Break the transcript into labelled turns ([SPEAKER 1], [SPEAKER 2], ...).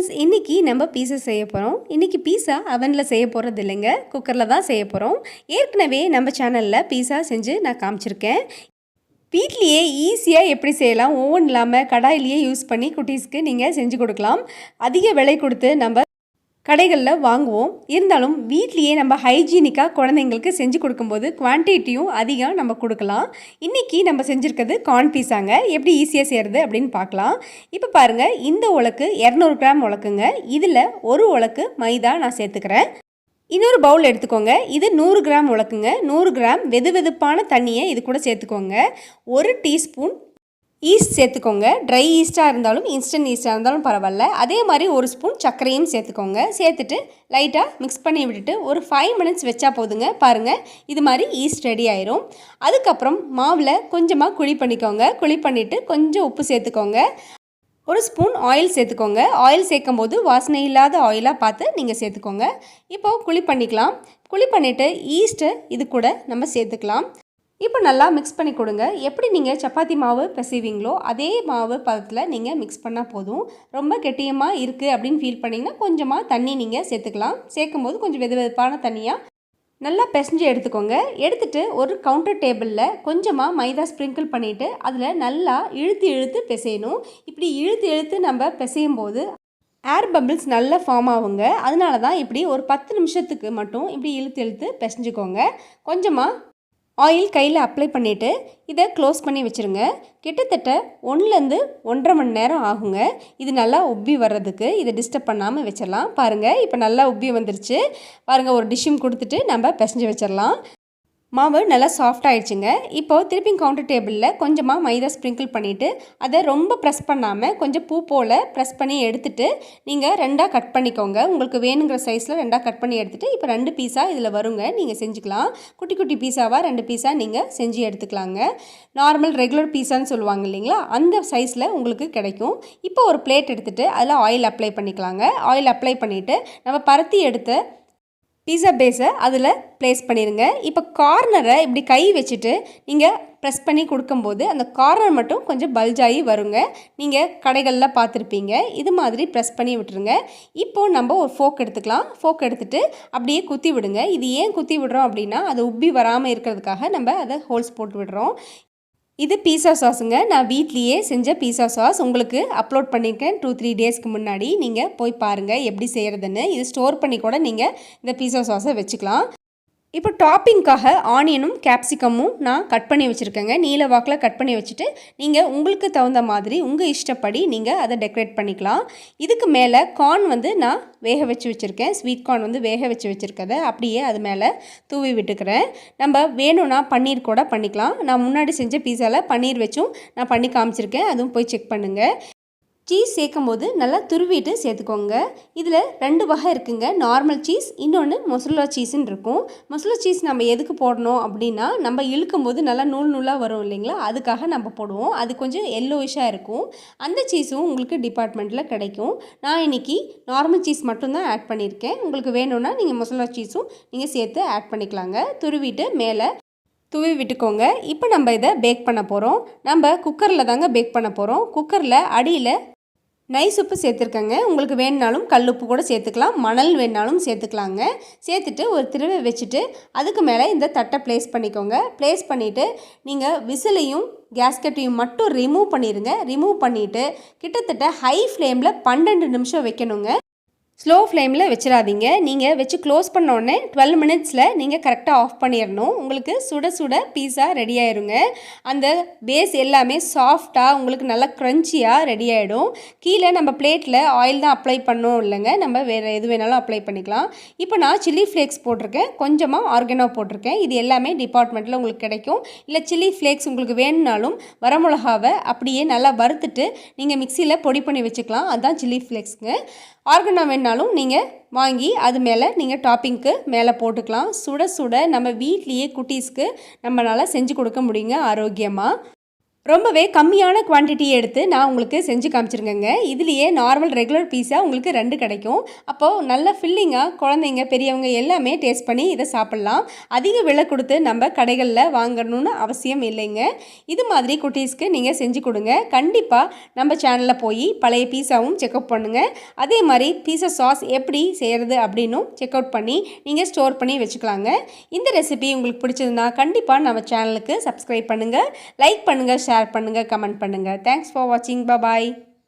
[SPEAKER 1] Friends, இன்றைக்கி நம்ம பீஸா செய்ய போகிறோம். இன்றைக்கி பீஸா அவனில் செய்ய போகிறது இல்லைங்க, குக்கரில் தான் செய்ய போகிறோம். ஏற்கனவே நம்ம சேனலில் பீஸா செஞ்சு நான் காமிச்சிருக்கேன். வீட்லேயே ஈஸியாக எப்படி செய்யலாம், ஓவன் இல்லாமல் கடாயிலேயே யூஸ் பண்ணி குட்டீஸ்க்கு நீங்கள் செஞ்சு கொடுக்கலாம். அதிக விலை கொடுத்து நம்ம கடைகளில் வாங்குவோம். இருந்தாலும் வீட்லேயே நம்ம ஹைஜீனிக்காக குழந்தைங்களுக்கு செஞ்சு கொடுக்கும்போது குவான்டிட்டியும் அதிகம் நம்ம கொடுக்கலாம். இன்றைக்கி நம்ம செஞ்சுருக்கிறது கார்ன் பீஸாங்க. எப்படி ஈஸியாக செய்கிறது அப்படின்னு பார்க்கலாம். இப்போ பாருங்கள், இந்த உலக்கு 200 கிராம் உலக்குங்க. இதில் ஒரு உலக்கு மைதா நான் சேர்த்துக்கிறேன். இன்னொரு பவுல் எடுத்துக்கோங்க. இது 100 கிராம் உலக்குங்க. 100 கிராம் வெது வெதுப்பான தண்ணியை இது கூட சேர்த்துக்கோங்க. 1 டீஸ்பூன் ஈஸ்ட் சேர்த்துக்கோங்க. ட்ரை ஈஸ்ட்டாக இருந்தாலும் இன்ஸ்டன்ட் ஈஸ்ட்டாக இருந்தாலும் பரவாயில்ல. அதே மாதிரி 1 ஸ்பூன் சர்க்கரையும் சேர்த்துக்கோங்க. சேர்த்துட்டு லைட்டாக மிக்ஸ் பண்ணி விட்டுட்டு ஒரு 5 மினிட்ஸ் வச்சா போதுங்க. பாருங்கள், இது மாதிரி ஈஸ்ட் ரெடி ஆயிரும். அதுக்கப்புறம் மாவில் கொஞ்சமாக குழி பண்ணிக்கோங்க. குழி பண்ணிவிட்டு கொஞ்சம் உப்பு சேர்த்துக்கோங்க. 1 ஸ்பூன் ஆயில் சேர்த்துக்கோங்க. ஆயில் சேர்க்கும் போது வாசனை இல்லாத ஆயிலாக பார்த்து நீங்கள் சேர்த்துக்கோங்க. இப்போது குழி பண்ணிக்கலாம். குழி பண்ணிவிட்டு ஈஸ்ட்டை இது கூட நம்ம சேர்த்துக்கலாம். இப்போ நல்லா மிக்ஸ் பண்ணி கொடுங்க. எப்படி நீங்கள் சப்பாத்தி மாவு பிசைவீங்களோ அதே மாவு பதத்தில் நீங்கள் மிக்ஸ் பண்ணால் போதும். ரொம்ப கெட்டியமாக இருக்குது அப்படின்னு ஃபீல் பண்ணிங்கன்னா கொஞ்சமாக தண்ணி நீங்கள் சேர்த்துக்கலாம். சேர்க்கும் போது கொஞ்சம் வெது வெதுப்பான தண்ணியாக நல்லா பிசைஞ்சு எடுத்துக்கோங்க. எடுத்துகிட்டு ஒரு கவுண்டர் டேபிளில் கொஞ்சமாக மைதா ஸ்ப்ரிங்கிள் பண்ணிவிட்டு அதில் நல்லா இழுத்து பிசையணும். இப்படி இழுத்து நம்ம பிசையும் போது ஏர் பபிள்ஸ் நல்லா ஃபார்ம் ஆகுங்க. அதனால தான் இப்படி ஒரு 10 நிமிஷத்துக்கு மட்டும் இப்படி இழுத்து பிசைஞ்சுக்கோங்க. கொஞ்சமாக ஆயில் கையில் அப்ளை பண்ணிவிட்டு இதை க்ளோஸ் பண்ணி வச்சுருங்க. கிட்டத்தட்ட 1லேருந்து 1.5 மணி நேரம் ஆகுங்க இது நல்லா உப்பி வர்றதுக்கு. இதை டிஸ்டர்ப் பண்ணாமல் வச்சிடலாம். பாருங்கள், இப்போ நல்லா உப்பி வந்துருச்சு. பாருங்கள், ஒரு டிஷ்ஷும் கொடுத்துட்டு நம்ம பிசைஞ்சு வச்சிடலாம். மாவு நல்லா சாஃப்ட் ஆகிடுச்சுங்க. இப்போது திருப்பி கவுண்டர் டேபிளில் கொஞ்சமாக மைதா ஸ்ப்ரிங்கிள் பண்ணிவிட்டு அதை ரொம்ப ப்ரெஸ் பண்ணாமல் கொஞ்சம் பூ போல் ப்ரெஸ் பண்ணி எடுத்துகிட்டு நீங்கள் 2ஆக கட் பண்ணிக்கோங்க. உங்களுக்கு வேணுங்கிற சைஸில் 2ஆக கட் பண்ணி எடுத்துகிட்டு இப்போ 2 பீஸா இதில் வருங்க. நீங்கள் செஞ்சுக்கலாம். குட்டி குட்டி பீஸாவாக 2 பீஸா நீங்கள் செஞ்சு எடுத்துக்கலாங்க. நார்மல் ரெகுலர் பீஸான்னு சொல்லுவாங்க இல்லைங்களா, அந்த சைஸில் உங்களுக்கு கிடைக்கும். இப்போ ஒரு பிளேட் எடுத்துகிட்டு அதில் ஆயில் அப்ளை பண்ணிக்கலாங்க. ஆயில் அப்ளை பண்ணிவிட்டு நம்ம பருத்தி எடுத்த பீஸா பேஸை அதில் ப்ளேஸ் பண்ணிடுங்க. இப்போ கார்னரை இப்படி கை வச்சுட்டு நீங்கள் ப்ரெஸ் பண்ணி கொடுக்கும்போது அந்த கார்னர் மட்டும் கொஞ்சம் பல்ஜாகி வருங்க. நீங்கள் கடைகளில் பார்த்துருப்பீங்க. இது மாதிரி ப்ரெஸ் பண்ணி விட்டுருங்க. இப்போது நம்ம ஒரு ஃபோக் எடுத்துக்கலாம். ஃபோக் எடுத்துகிட்டு அப்படியே குத்தி விடுங்க. இது ஏன் குத்தி விடுறோம் அப்படின்னா அது உப்பி வராமல் இருக்கிறதுக்காக நம்ம அதை ஹோல்ஸ் போட்டு விடுறோம். இது பீஸா சாஸுங்க. நான் வீட்லேயே செஞ்ச பீஸா சாஸ் உங்களுக்கு அப்லோட் பண்ணியிருக்கேன் 2-3 டேஸ்க்கு முன்னாடி. நீங்கள் போய் பாருங்கள் எப்படி செய்கிறதுன்னு. இது ஸ்டோர் பண்ணி கூட நீங்கள் இந்த பீஸா சாஸை வச்சுக்கலாம். இப்போ டாப்பிங்காக ஆனியனும் கேப்சிகமும் நான் கட் பண்ணி வச்சுருக்கேங்க. நீல வாக்கில் கட் பண்ணி வச்சுட்டு நீங்கள் உங்களுக்கு தகுந்த மாதிரி உங்கள் இஷ்டப்படி நீங்கள் அதை டெக்கரேட் பண்ணிக்கலாம். இதுக்கு மேலே கார்ன் நான் வேக வச்சு வச்சுருக்கேன். ஸ்வீட் கார்ன் வேக வச்சு வச்சுருக்கதை அப்படியே அது மேலே தூவி விட்டுக்கிறேன். நம்ம வேணும்னா பன்னீர் கூட பண்ணிக்கலாம். நான் முன்னாடி செஞ்ச பீஸாவில் பன்னீர் வச்சும் நான் பண்ணி காமிச்சிருக்கேன். அதுவும் போய் செக் பண்ணுங்கள். சீஸ் சேர்க்கும் போது நல்லா துருவிட்டு சேர்த்துக்கோங்க. இதில் 2 வகை இருக்குங்க. நார்மல் சீஸ், இன்னொன்று மொசரல்லா சீஸுன்னு இருக்கும். மொசரல்லா சீஸ் நம்ம எதுக்கு போடணும் அப்படின்னா நம்ம இழுக்கும் போது நல்லா நூல் நூலாக வரும் இல்லைங்களா, அதுக்காக நம்ம போடுவோம். அது கொஞ்சம் எல்லோயிஷாக இருக்கும். அந்த சீஸும் உங்களுக்கு டிபார்ட்மெண்ட்டில் கிடைக்கும். நான் இன்றைக்கி நார்மல் சீஸ் மட்டும்தான் ஆட் பண்ணியிருக்கேன். உங்களுக்கு வேணும்னா நீங்கள் மொசரல்லா சீஸும் நீங்கள் சேர்த்து ஆட் பண்ணிக்கலாங்க. துருவிட்டு மேலே தூவி விட்டுக்கோங்க. இப்போ நம்ம இதை பேக் பண்ண போகிறோம். நம்ம குக்கரில் தாங்க பேக் பண்ண போகிறோம். குக்கரில் அடியில் நைஸ் உப்பு சேர்த்துருக்கேங்க. உங்களுக்கு வேணுனாலும் கல் உப்பு கூட சேர்த்துக்கலாம், மணல் வேணுனாலும் சேர்த்துக்கலாங்க. சேர்த்துட்டு ஒரு திருவை வச்சுட்டு அதுக்கு மேலே இந்த தட்டை ப்ளேஸ் பண்ணிக்கோங்க. ப்ளேஸ் பண்ணிவிட்டு நீங்கள் விசிலையும் கேஸ்கட்டையும் மட்டும் ரிமூவ் பண்ணிடுங்க. ரிமூவ் பண்ணிவிட்டு கிட்டத்தட்ட ஹை ஃப்ளேமில் 12 நிமிஷம் வைக்கணுங்க. ஸ்லோ ஃப்ளேமில் வச்சிடாதீங்க. நீங்கள் வச்சு க்ளோஸ் பண்ணோடனே 12 மினிட்ஸில் நீங்கள் கரெக்டாக ஆஃப் பண்ணிடணும். உங்களுக்கு சுட சுட பீஸா ரெடி ஆயிருங்க. அந்த பேஸ் எல்லாமே சாஃப்டாக உங்களுக்கு நல்லா க்ரன்ச்சியாக ரெடி ஆகிடும். கீழே நம்ம பிளேட்டில் ஆயில் தான் அப்ளை பண்ணோம் இல்லைங்க, நம்ம வேறு எது வேணாலும் அப்ளை பண்ணிக்கலாம். இப்போ நான் சில்லி ஃப்ளேக்ஸ் போட்டிருக்கேன், கொஞ்சமாக ஆர்கனோ போட்டிருக்கேன். இது எல்லாமே டிபார்ட்மெண்ட்டில் உங்களுக்கு கிடைக்கும். இல்லை சில்லி ஃப்ளேக்ஸ் உங்களுக்கு வேணுனாலும் வரமிளகாவை அப்படியே நல்லா வறுத்துட்டு நீங்கள் மிக்சியில் பொடி பண்ணி வச்சுக்கலாம். அதுதான் சில்லி ஃப்ளேக்ஸுங்க. ஆர்கனோ வேணுனாலும் நீங்கள் வாங்கி அது மேலே நீங்கள் டாப்பிங்க்கு மேலே போட்டுக்கலாம். சுட சுட நம்ம வீட்லேயே குட்டீஸ்க்கு நம்மளால் செஞ்சு கொடுக்க முடியுங்க ஆரோக்கியமாக. ரொம்பவே கம்மியான குவான்டிட்டி எடுத்து நான் உங்களுக்கு செஞ்சு காமிச்சிருக்கேங்க. இதுலேயே நார்மல் ரெகுலர் பீஸா உங்களுக்கு 2 கிடைக்கும். அப்போது நல்ல ஃபில்லிங்காக குழந்தைங்க பெரியவங்க எல்லாமே டேஸ்ட் பண்ணி இதை சாப்பிட்லாம். அதிக விலை கொடுத்து நம்ம கடைகளில் வாங்கணும்னு அவசியம் இல்லைங்க. இது மாதிரி குட்டீஸ்க்கு நீங்கள் செஞ்சு கொடுங்க. கண்டிப்பாக நம்ம சேனலில் போய் பழைய பீஸாவும் செக்அவுட் பண்ணுங்கள். அதே மாதிரி பீஸா சாஸ் எப்படி செய்கிறது அப்படின்னும் செக்அவுட் பண்ணி நீங்கள் ஸ்டோர் பண்ணி வச்சுக்கலாங்க. இந்த ரெசிபி உங்களுக்கு பிடிச்சதுன்னா கண்டிப்பாக நம்ம சேனலுக்கு சப்ஸ்கிரைப் பண்ணுங்கள், லைக் பண்ணுங்கள், ஷேர் பண்ணுங்கள், கமெண்ட் பண்ணுங்கள். தேங்க்ஸ் ஃபார் வாட்சிங். பாய்.